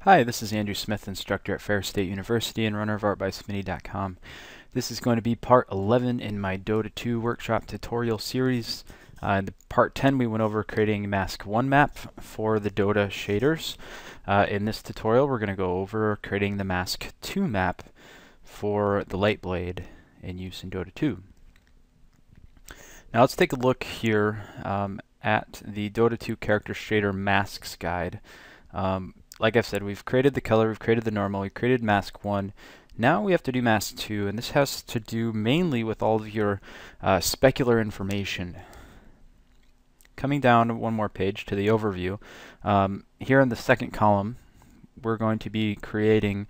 Hi, this is Andrew Smith, instructor at Ferris State University and runner of art by Smitty.com. This is going to be part 11 in my Dota 2 workshop tutorial series. In the part 10 we went over creating mask 1 map for the Dota shaders. In this tutorial we're going to go over creating the mask 2 map for the light blade in use in Dota 2. Now let's take a look here at the Dota 2 character shader masks guide. Like I've said, we've created the color, we've created the normal, we've created mask 1. Now we have to do mask 2, and this has to do mainly with all of your specular information. Coming down one more page to the overview, here in the second column, we're going to be creating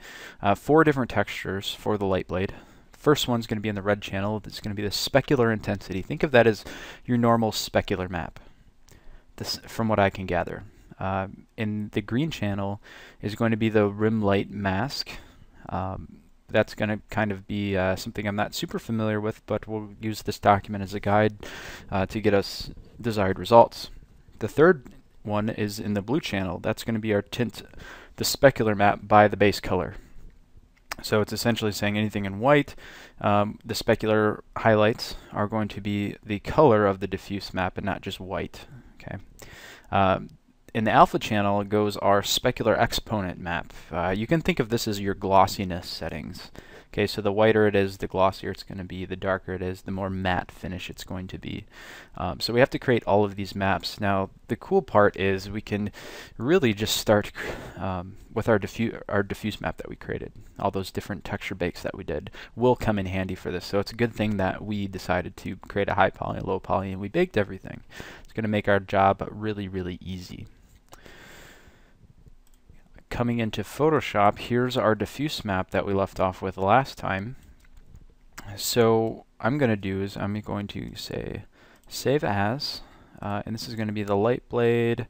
4 different textures for the light blade. First one's going to be in the red channel. It's going to be the specular intensity. Think of that as your normal specular map, this, from what I can gather. In the green channel is going to be the rim light mask. That's going to kind of be something I'm not super familiar with, but we'll use this document as a guide to get us desired results. The third one is in the blue channel. That's going to be our tint, the specular map by the base color. So it's essentially saying anything in white, the specular highlights are going to be the color of the diffuse map and not just white. Okay. In the alpha channel goes our specular exponent map. You can think of this as your glossiness settings. Okay, so the whiter it is, the glossier it's going to be, the darker it is, the more matte finish it's going to be. So we have to create all of these maps. Now, the cool part is we can really just start with our diffuse map that we created. All those different texture bakes that we did will come in handy for this. So it's a good thing that we decided to create a high poly and low poly, and we baked everything. It's going to make our job really, really easy. Coming into Photoshop, here's our diffuse map that we left off with last time. So I'm going to do is I'm going to say save as, and this is going to be the light blade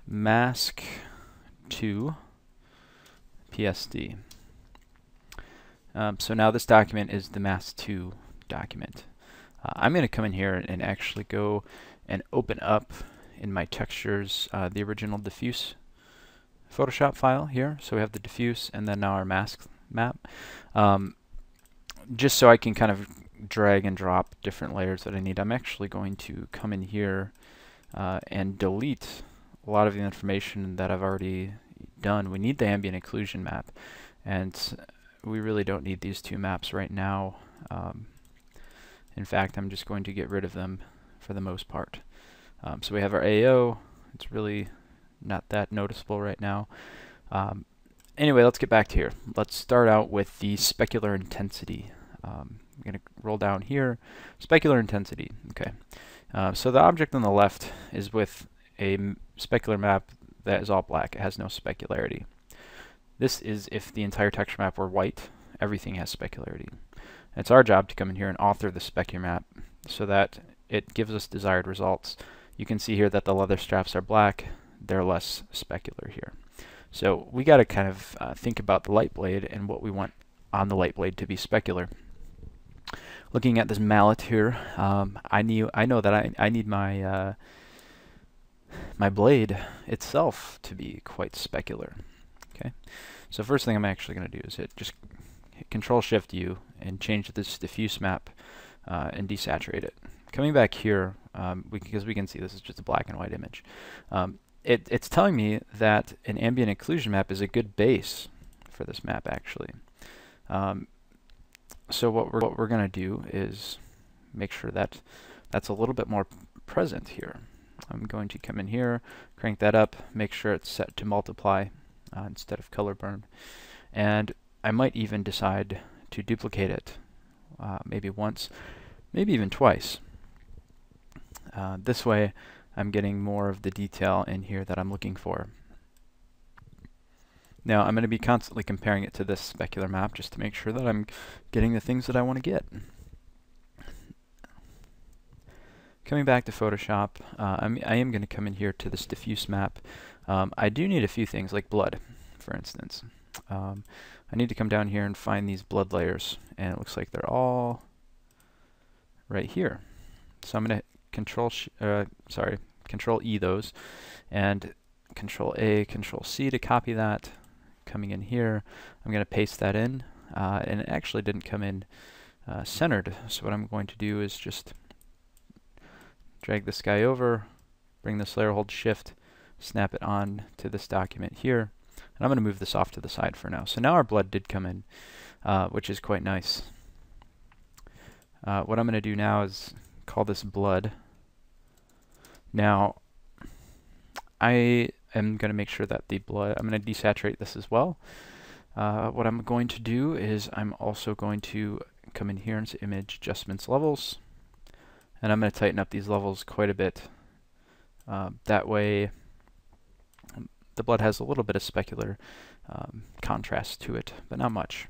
mask 2 PSD. So now this document is the mask 2 document. I'm going to come in here and actually go and open up in my textures the original diffuse Photoshop file here. So we have the diffuse and then now our mask map. Just so I can kind of drag and drop different layers that I need, I'm actually going to come in here and delete a lot of the information that I've already done. We need the ambient occlusion map, and we really don't need these 2 maps right now. In fact, I'm just going to get rid of them for the most part. So we have our AO. It's really not that noticeable right now. Anyway, let's get back to here. Let's start out with the specular intensity. I'm going to roll down here. Specular intensity. Okay. So the object on the left is with a specular map that is all black. It has no specularity. This is if the entire texture map were white. Everything has specularity. It's our job to come in here and author the specular map so that it gives us desired results. You can see here that the leather straps are black. They're less specular here. So we got to kind of think about the light blade and what we want on the light blade to be specular. Looking at this mallet here, I know that I need my my blade itself to be quite specular. Okay, so first thing I'm actually going to do is hit Control-Shift-U and change this diffuse map and desaturate it. Coming back here, because we can see this is just a black and white image. It's telling me that an ambient occlusion map is a good base for this map, actually. So what we're going to do is make sure that that's a little bit more present here. I'm going to come in here, crank that up, make sure it's set to multiply instead of color burn. And I might even decide to duplicate it maybe once, maybe even twice. This way I'm getting more of the detail in here that I'm looking for. Now I'm going to be constantly comparing it to this specular map just to make sure that I'm getting the things that I want to get. Coming back to Photoshop, I am going to come in here to this diffuse map. I do need a few things like blood, for instance. I need to come down here and find these blood layers, and it looks like they're all right here. So I'm going to Control E those, and Control A, Control C to copy that, coming in here, I'm going to paste that in, and it actually didn't come in centered. So what I'm going to do is just drag this guy over, bring this layer, hold shift, snap it on to this document here, and I'm going to move this off to the side for now. So now our blood did come in, which is quite nice. What I'm going to do now is call this blood. Now, I am going to make sure that the blood, I'm going to desaturate this as well. What I'm going to do is I'm also going to come in here into image adjustments levels, and I'm going to tighten up these levels quite a bit. That way the blood has a little bit of specular contrast to it, but not much.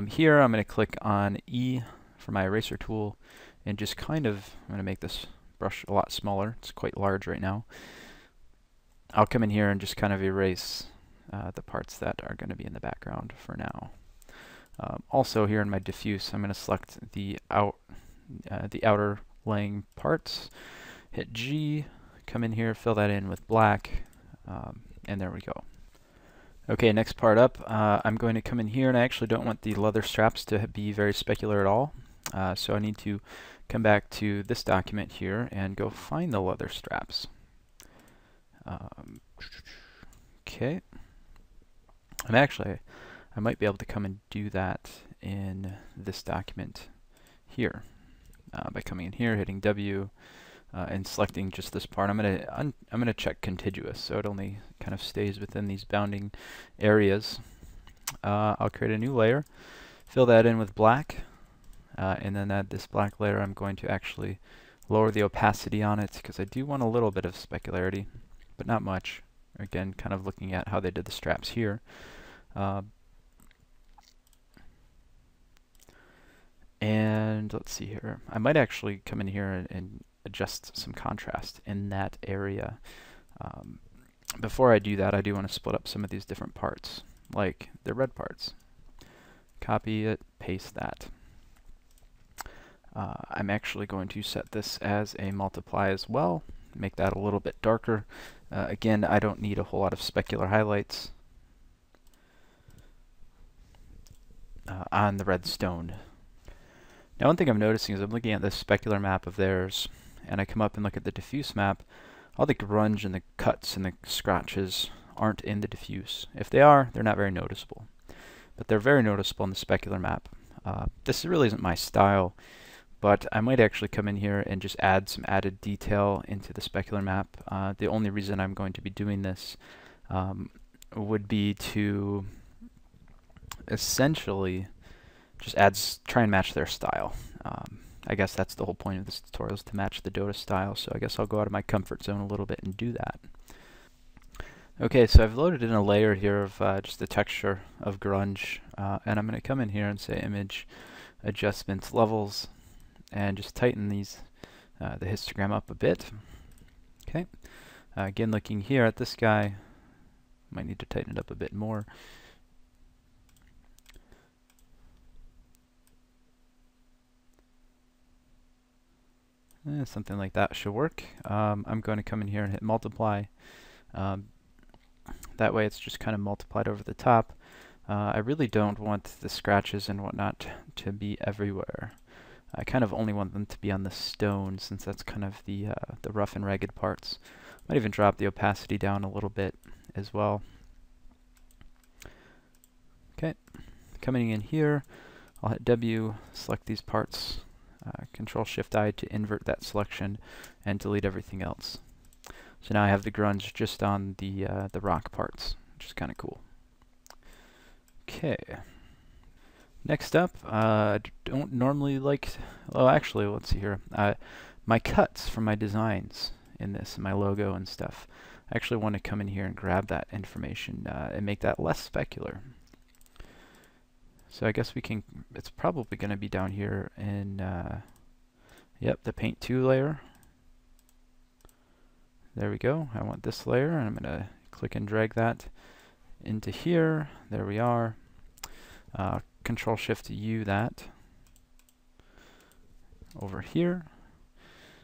Here I'm going to click on E for my eraser tool and just kind of, I'm going to make this brush a lot smaller. It's quite large right now. I'll come in here and just kind of erase the parts that are going to be in the background for now. Also here in my diffuse, I'm going to select the outer laying parts, hit G, come in here, fill that in with black, and there we go. Okay, next part up, I'm going to come in here, and I actually don't want the leather straps to be very specular at all. So I need to come back to this document here and go find the leather straps. Okay. And actually, I might be able to come and do that in this document here by coming in here, hitting W, and selecting just this part. I'm gonna check contiguous, so it only kind of stays within these bounding areas. I'll create a new layer, fill that in with black, and then add this black layer. I'm going to actually lower the opacity on it because I do want a little bit of specularity, but not much. Again, kind of looking at how they did the straps here. And let's see here. I might actually come in here and adjust some contrast in that area. Before I do that, I do want to split up some of these different parts, like the red parts. Copy it, paste that. I'm actually going to set this as a multiply as well, make that a little bit darker. Again, I don't need a whole lot of specular highlights on the red stone. Now one thing I'm noticing is I'm looking at this specular map of theirs, and I come up and look at the diffuse map. All the grunge and the cuts and the scratches aren't in the diffuse. If they are, they're not very noticeable. But they're very noticeable in the specular map. This really isn't my style, but I might actually come in here and just add some added detail into the specular map. The only reason I'm going to be doing this would be to essentially just try and match their style. I guess that's the whole point of this tutorial, is to match the Dota style, so I guess I'll go out of my comfort zone a little bit and do that. Okay, so I've loaded in a layer here of just the texture of grunge, and I'm going to come in here and say image adjustments levels and just tighten these the histogram up a bit. Okay, again looking here at this guy, might need to tighten it up a bit more. Something like that should work. I'm going to come in here and hit multiply. That way it's just kind of multiplied over the top. I really don't want the scratches and whatnot to be everywhere. I kind of only want them to be on the stone, since that's kind of the rough and ragged parts. Might even drop the opacity down a little bit as well. Okay, coming in here, I'll hit W, select these parts. Control-Shift-I to invert that selection and delete everything else. So now I have the grunge just on the rock parts, which is kind of cool. Okay. Next up, I don't normally like, well actually, let's see here. My cuts from my designs in this, my logo and stuff, I actually want to come in here and grab that information and make that less specular. So I guess we can, it's probably going to be down here in, yep, the Paint 2 layer. There we go. I want this layer, and I'm going to click and drag that into here. There we are. Control-Shift-U that over here.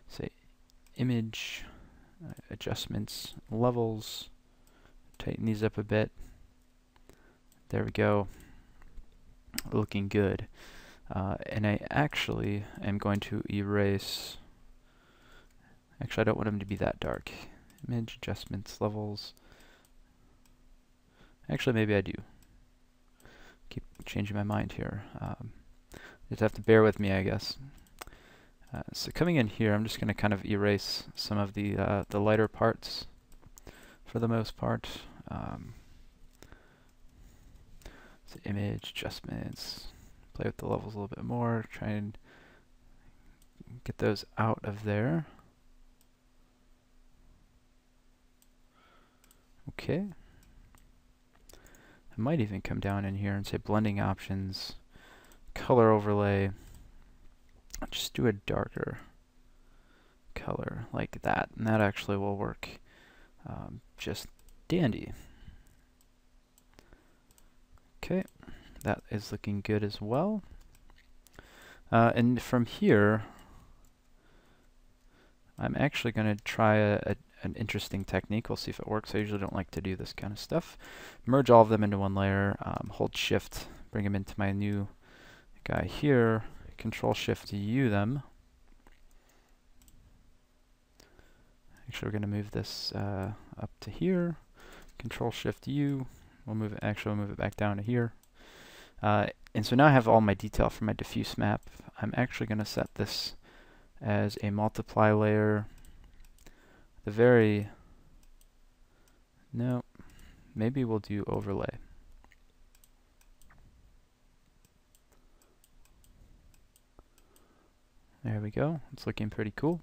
Say image adjustments levels. Tighten these up a bit. There we go. Looking good. And I actually am going to erase. Actually, I don't want them to be that dark. Image adjustments, levels. Actually, maybe I do. Keep changing my mind here. Just have to bear with me, I guess. So coming in here, I'm just going to kind of erase some of the lighter parts for the most part. So image adjustments, play with the levels a little bit more, try and get those out of there. Okay. I might even come down in here and say blending options, color overlay. I'll just do a darker color like that, and that actually will work just dandy. Okay, that is looking good as well. And from here, I'm actually going to try an interesting technique. We'll see if it works. I usually don't like to do this kind of stuff. Merge all of them into one layer, hold shift, bring them into my new guy here, control shift U them. Actually, we're going to move this up to here, control shift U. We'll move it, actually we'll move it back down to here. And so now I have all my detail for my diffuse map. I'm actually going to set this as a multiply layer. No, maybe we'll do overlay. There we go. It's looking pretty cool.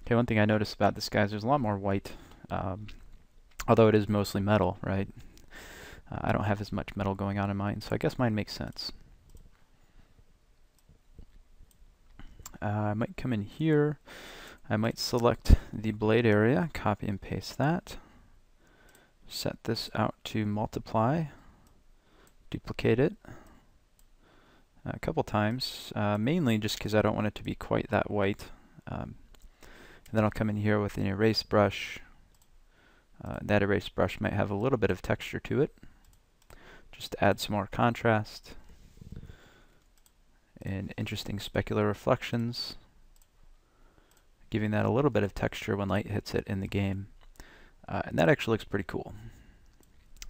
Okay, one thing I noticed about this guy is there's a lot more white, although it is mostly metal, right? I don't have as much metal going on in mine, so I guess mine makes sense. I might come in here. I might select the blade area, copy and paste that. Set this out to multiply. Duplicate it a couple times, mainly just because I don't want it to be quite that white. And then I'll come in here with an erase brush. That erase brush might have a little bit of texture to it, just to add some more contrast and interesting specular reflections, giving that a little bit of texture when light hits it in the game. And that actually looks pretty cool.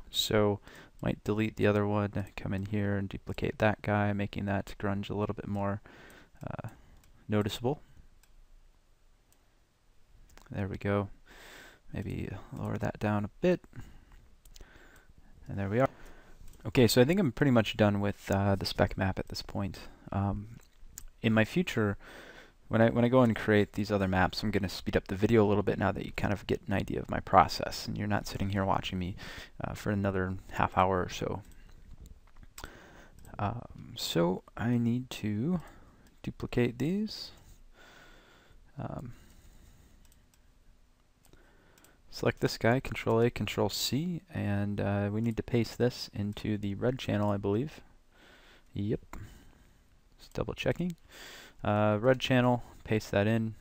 So might delete the other one, come in here and duplicate that guy, making that grunge a little bit more noticeable. There we go. Maybe lower that down a bit. And there we are. Okay, so I think I'm pretty much done with the spec map at this point. In my future, when I go and create these other maps, I'm going to speed up the video a little bit now that you kind of get an idea of my process, and you're not sitting here watching me for another half hour or so. So I need to duplicate these. Select this guy, Control A, Control C, and we need to paste this into the red channel, I believe. Yep. Just double checking. Red channel, paste that in.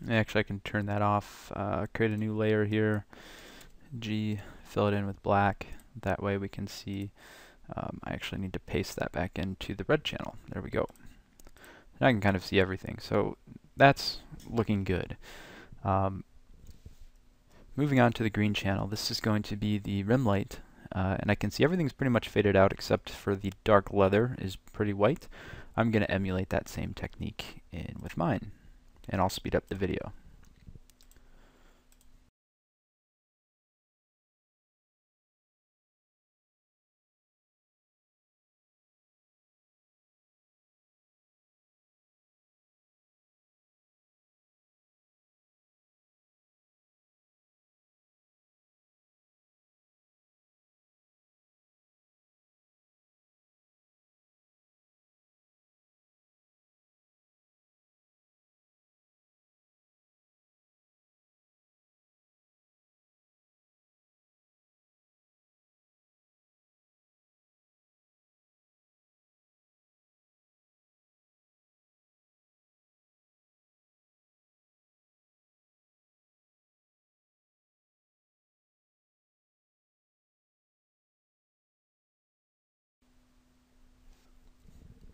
Actually, I can turn that off. Create a new layer here. G, fill it in with black. That way we can see. I actually need to paste that back into the red channel. There we go. Now I can kind of see everything. So that's looking good. Moving on to the green channel, this is going to be the rim light. And I can see everything's pretty much faded out except for the dark leather is pretty white. I'm going to emulate that same technique with mine. And I'll speed up the video.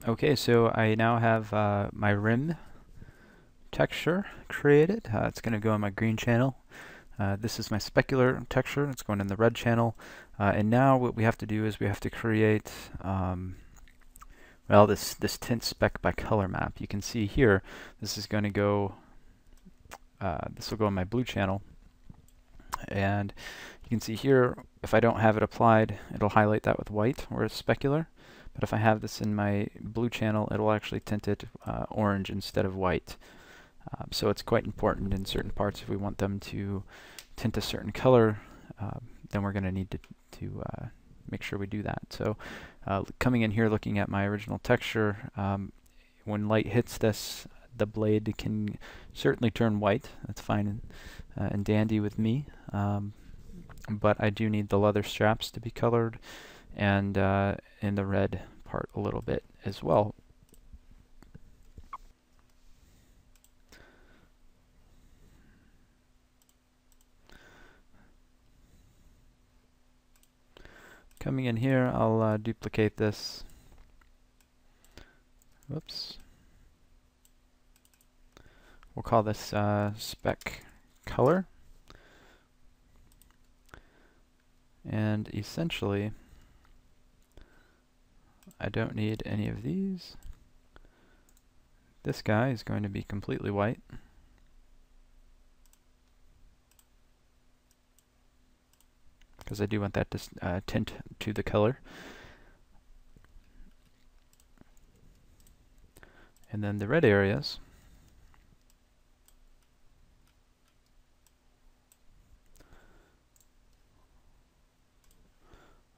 Okay, so I now have my rim texture created. It's going to go on my green channel. This is my specular texture. It's going in the red channel. And now what we have to do is we have to create well, this tint spec by color map. You can see here, this is going to go, this will go in my blue channel. And you can see here, if I don't have it applied, it'll highlight that with white, where it's specular. But if I have this in my blue channel, it'll actually tint it orange instead of white. So it's quite important in certain parts if we want them to tint a certain color, then we're going to need to make sure we do that. So coming in here, looking at my original texture, when light hits this, the blade can certainly turn white. That's fine and dandy with me. But I do need the leather straps to be colored, and in the red part a little bit as well. Coming in here, I'll duplicate this. Whoops. We'll call this spec color. And essentially, I don't need any of these. This guy is going to be completely white. Because I do want that to tint to the color. And then the red areas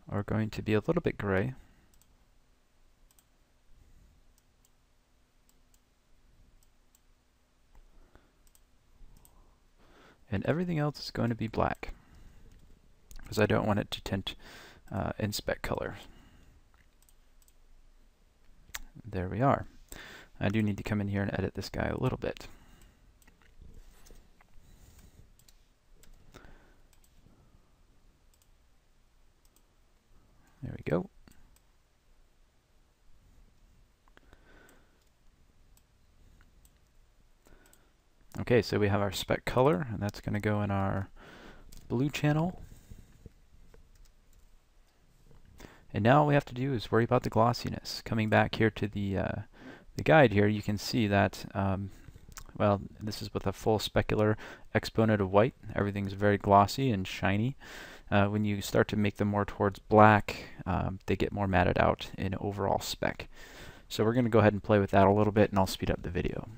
are going to be a little bit gray. And everything else is going to be black, because I don't want it to tint in spec color. There we are. I do need to come in here and edit this guy a little bit. There we go. Okay, so we have our spec color, and that's going to go in our blue channel. And now all we have to do is worry about the glossiness. Coming back here to the guide here, you can see that, well, this is with a full specular exponent of white. Everything's very glossy and shiny. When you start to make them more towards black, they get more matted out in overall spec. So we're going to go ahead and play with that a little bit, and I'll speed up the video.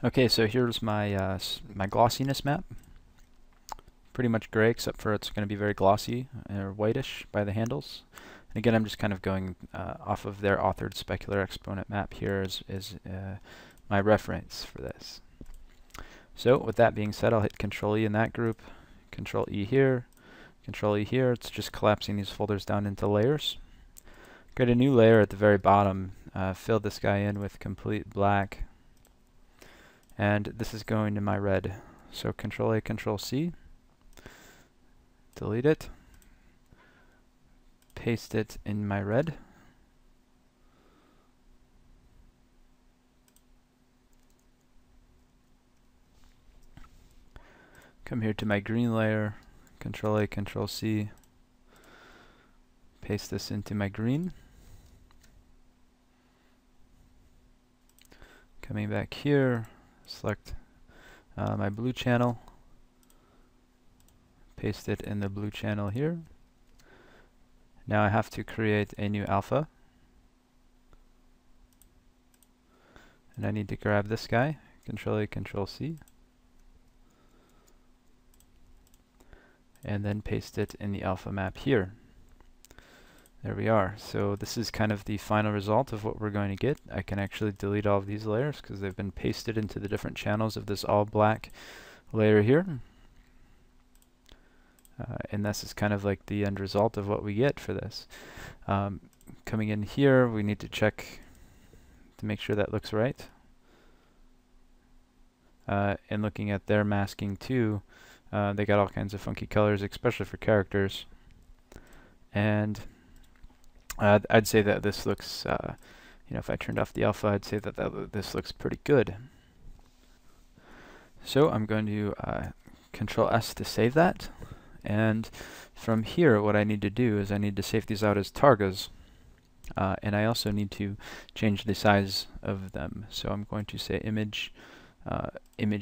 Okay, so here's my my glossiness map. Pretty much gray, except for it's going to be very glossy or whitish by the handles. And again, I'm just kind of going off of their authored specular exponent map here as my reference for this. So with that being said, I'll hit Control E in that group, Control E here, Control E here. It's just collapsing these folders down into layers. Create a new layer at the very bottom. Fill this guy in with complete black. And this is going to my red. So Control A, Control C. Delete it. Paste it in my red. Come here to my green layer. Control A, Control C. Paste this into my green. Coming back here. Select my blue channel, paste it in the blue channel here. Now I have to create a new alpha, and I need to grab this guy, Control A, Control C, and then paste it in the alpha map here. There we are. So this is kind of the final result of what we're going to get. I can actually delete all of these layers because they've been pasted into the different channels of this all black layer here. And this is kind of like the end result of what we get for this. coming in here, we need to check to make sure that looks right. And looking at their masking too, they got all kinds of funky colors, especially for characters. And I'd say that this looks, you know, if I turned off the alpha, I'd say that this looks pretty good. So I'm going to Control S to save that. And from here, what I need to do is I need to save these out as targas. And I also need to change the size of them. So I'm going to say image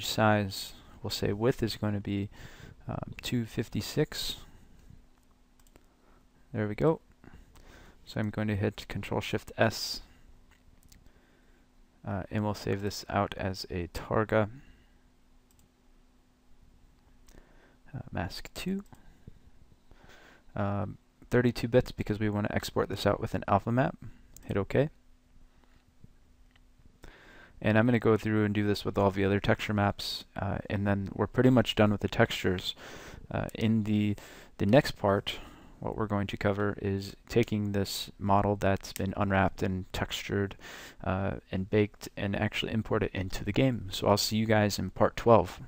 size. We'll say width is going to be 256. There we go. So I'm going to hit Control Shift S, and we'll save this out as a targa. Mask 2. 32 bits because we want to export this out with an alpha map. Hit OK. And I'm going to go through and do this with all the other texture maps, and then we're pretty much done with the textures. In the next part, what we're going to cover is taking this model that's been unwrapped and textured and baked and actually import it into the game. So I'll see you guys in part 12.